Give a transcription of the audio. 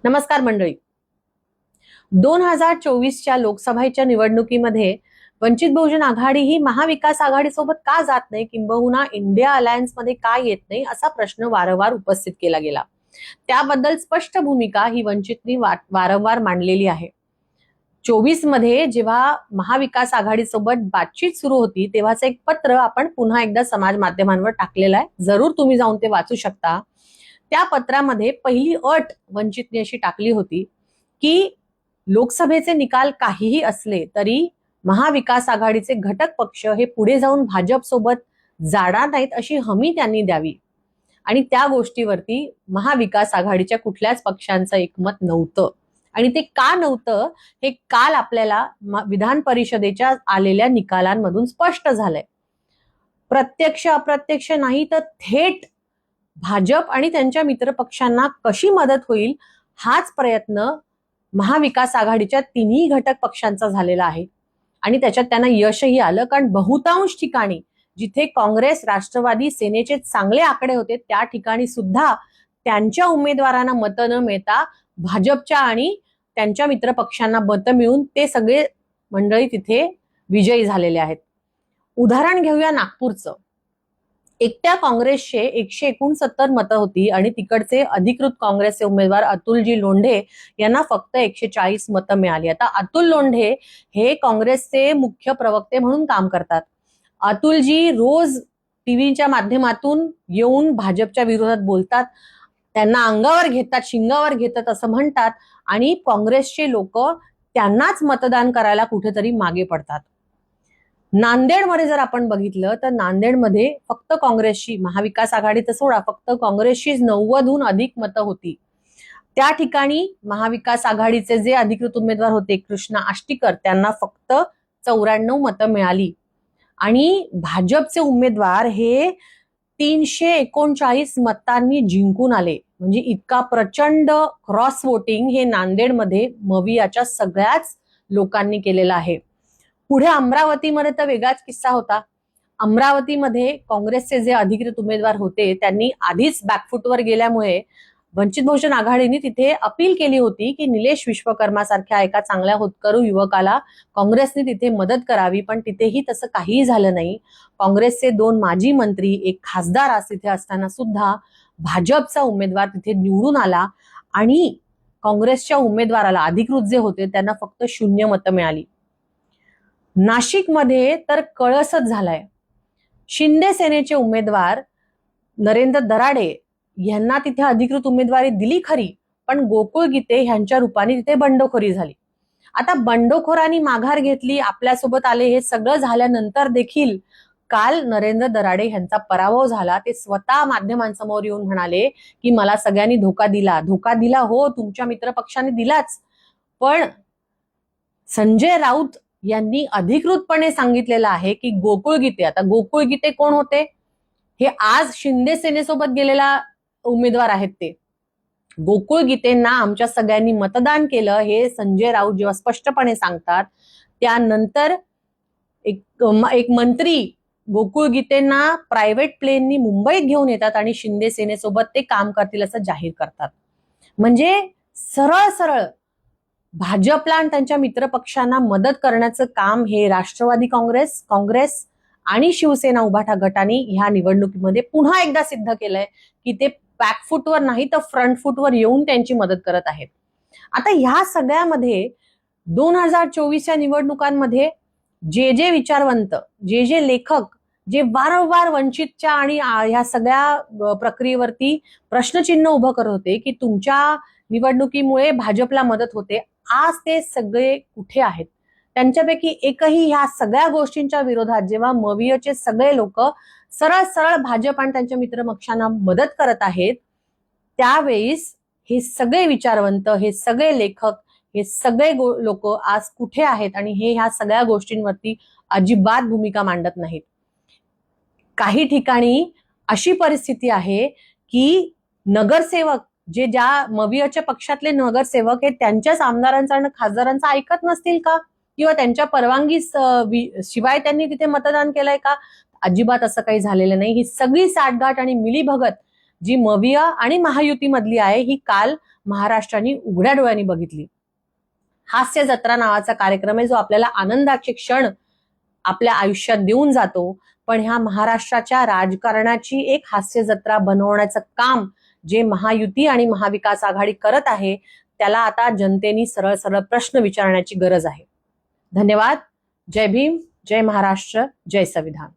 नमस्कार मंडळी. 2024च्या लोकसभेच्या निवडणुकीमध्ये वंचित बहुजन आघाडी ही महाविकास आघाडीसोबत का जात नाही, किंबहुना इंडिया अलायन्स मध्ये का येत नाही, असा प्रश्न वारंवार उपस्थित केला गेला. त्याबद्दल स्पष्ट भूमिका ही वंचितनी वारंवार मांडलेली आहे. 24 मध्ये जेव्हा महाविकास आघाडीसोबत बातचीत सुरू होती तेव्हाचं एक पत्र आपण पुन्हा एकदा समाज माध्यमांवर टाकलेलं आहे. जरूर तुम्ही जाऊन ते वाचू शकता. त्या पत्रामध्ये पहिली अट वंचितने अशी टाकली होती की लोकसभेचे निकाल काहीही असले तरी महाविकास आघाडीचे घटक पक्ष हे पुढे जाऊन भाजप सोबत जाणार नाहीत अशी हमी त्यांनी द्यावी. आणि त्या गोष्टीवरती महाविकास आघाडीच्या कुठल्याच पक्षांचं एकमत नव्हतं. आणि ते का नव्हतं हे काल आपल्याला विधान परिषदेच्या आलेल्या निकालांमधून स्पष्ट झालंय. प्रत्यक्ष अप्रत्यक्ष नाही तर थेट भाजप आणि त्यांच्या मित्र पक्षांना कशी मदत होईल हाच प्रयत्न महाविकास आघाडीच्या तिन्ही घटक पक्षांचा झालेला आहे. आणि त्याच्यात त्यांना यशही आलं, कारण बहुतांश ठिकाणी जिथे काँग्रेस, राष्ट्रवादी, सेनेचे चांगले आकडे होते त्या ठिकाणी सुद्धा त्यांच्या उमेदवारांना मतं न मिळता भाजपच्या आणि त्यांच्या मित्र पक्षांना मतं मिळून ते सगळे मंडळी तिथे विजयी झालेले आहेत. उदाहरण घेऊया नागपूरचं. एकट्या काँग्रेसचे 169 मतं होती आणि तिकडचे अधिकृत काँग्रेसचे उमेदवार अतुलजी लोंढे यांना फक्त 140 मतं मिळाली. आता अतुल लोंढे हे काँग्रेसचे मुख्य प्रवक्ते म्हणून काम करतात. अतुलजी रोज टीव्हीच्या माध्यमातून येऊन भाजपच्या विरोधात बोलतात, त्यांना अंगावर घेतात, शिंगावर घेतात असं म्हणतात आणि काँग्रेसचे लोक त्यांनाच मतदान करायला कुठेतरी मागे पडतात. नांदेडमध्ये जर आपण बघितलं तर नांदेडमध्ये फक्त काँग्रेसची, महाविकास आघाडी तर सोडा, फक्त काँग्रेसचीच 90हून अधिक मतं होती. त्या ठिकाणी महाविकास आघाडीचे जे अधिकृत उमेदवार होते कृष्णा आष्टीकर त्यांना फक्त 94 मतं मिळाली. आणि भाजपचे उमेदवार हे 339 मतांनी जिंकून आले. म्हणजे इतका प्रचंड क्रॉस वोटिंग हे नांदेडमध्ये मवियाच्या सगळ्याच लोकांनी केलेलं आहे. पुढे अमरावतीमध्ये तर वेगळाच किस्सा होता. अमरावतीमध्ये काँग्रेसचे जे अधिकृत उमेदवार होते त्यांनी आधीच बॅकफुटवर गेल्यामुळे वंचित बहुजन आघाडीने तिथे अपील केली होती की निलेश विश्वकर्मा सारख्या एका चांगल्या होतकरू युवकाला काँग्रेसने तिथे मदत करावी, पण तिथेही तसं काहीही झालं नाही. काँग्रेसचे 2 माजी मंत्री, एक खासदार आज तिथे असताना सुद्धा भाजपचा उमेदवार तिथे निवडून आला आणि काँग्रेसच्या उमेदवाराला, अधिकृत जे होते त्यांना फक्त 0 मतं मिळाली. नाशिकमध्ये तर कळसच झालाय. शिंदे सेनेचे उमेदवार नरेंद्र दराडे यांना तिथे अधिकृत उमेदवारी दिली खरी, पण गोकुळ गीते ह्यांच्या रूपाने तिथे बंडखोरी झाली. आता बंडखोरांनी माघार घेतली, आपल्यासोबत आले, हे सगळं झाल्यानंतर देखील काल नरेंद्र दराडे यांचा पराभव झाला. ते स्वतः माध्यमांसमोर येऊन म्हणाले की मला सगळ्यांनी धोका दिला. हो, तुमच्या मित्र पक्षाने दिलाच, पण संजय राऊत यांनी अधिकृतपणे सांगितलेलं आहे की गोकुळ गीते, आता गोकुळ गीते कोण होते? हे आज शिंदे सेनेसोबत गेलेला उमेदवार आहेत. ते गोकुळ गीतेंना आमच्या सगळ्यांनी मतदान केलं हे संजय राऊत जेव्हा स्पष्टपणे सांगतात, त्यानंतर एक मंत्री गोकुळ गीतेंना प्रायव्हेट प्लेननी मुंबईत घेऊन येतात आणि शिंदे सेनेसोबत ते काम करतील असं जाहीर करतात. म्हणजे सरळ सरळ भाजपला आणि त्यांच्या मित्र पक्षांना मदत करण्याचं काम हे राष्ट्रवादी काँग्रेस आणि शिवसेना उभाटा गटाने ह्या निवडणुकीमध्ये पुन्हा एकदा सिद्ध केलंय की ते बॅकफुटवर नाही तर फ्रंट फुटवर येऊन त्यांची मदत करत आहेत. आता ह्या सगळ्यामध्ये 2024च्या निवडणुकांमध्ये जे विचारवंत, जे लेखक, जे वारंवार वंचितच्या आणि ह्या सगळ्या प्रक्रियेवरती प्रश्नचिन्ह उभं करत होते की तुमच्या निवडणुकीमुळे भाजपला मदत होते, आज ते सगळे कुठे आहेत? त्यांच्यापैकी एकही ह्या सगळ्या गोष्टींच्या विरोधात जेव्हा मवियचे सगळे लोक सरळ सरळ भाजप आणि त्यांच्या मित्र पक्षांना मदत करत आहेत, त्यावेळेस हे सगळे विचारवंत, हे सगळे लेखक, हे सगळे लोक आज कुठे आहेत? आणि हे ह्या सगळ्या गोष्टींवरती अजिबात भूमिका मांडत नाहीत. काही ठिकाणी अशी परिस्थिती आहे की नगरसेवक, जे ज्या मवियाच्या पक्षातले नगरसेवक हे त्यांच्याच आमदारांचा आणि खासदारांचा ऐकत नसतील का? किंवा त्यांच्या परवानगी शिवाय त्यांनी तिथे मतदान केलंय का? अजिबात असं काही झालेलं नाही. ही सगळी साठगाठ आणि मिलीभगत जी मविय आणि महायुतीमधली आहे ही काल महाराष्ट्राने उघड्या डोळ्यांनी बघितली. हास्य जत्रा नावाचा कार्यक्रम आहे जो आपल्याला आनंदाचे क्षण आपल्या आयुष्यात देऊन जातो, पण ह्या महाराष्ट्राच्या राजकारणाची एक हास्य जत्रा बनवण्याचं काम जे महायुती आणि महाविकास आघाडी करत आहे त्याला आता जनतेने सरळ सरळ प्रश्न विचारण्याची गरज आहे. धन्यवाद. जय भीम, जय महाराष्ट्र, जय संविधान.